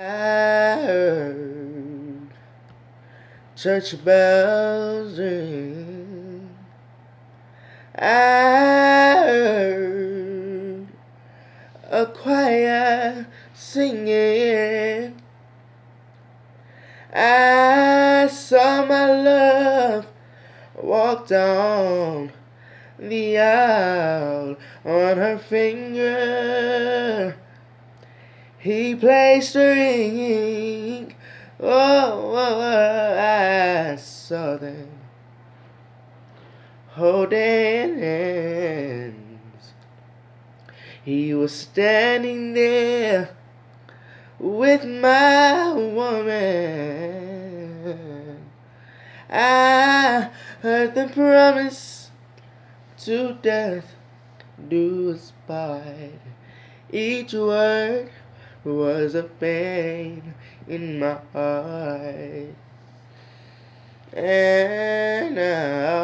I heard church bells ring. I heard a choir singing. I saw my love walk down the aisle on her finger. He placed a ring. Oh, I saw them holding hands. He was standing there with my woman. I heard them promise to death do us part. Each word was a pain in my heart. And now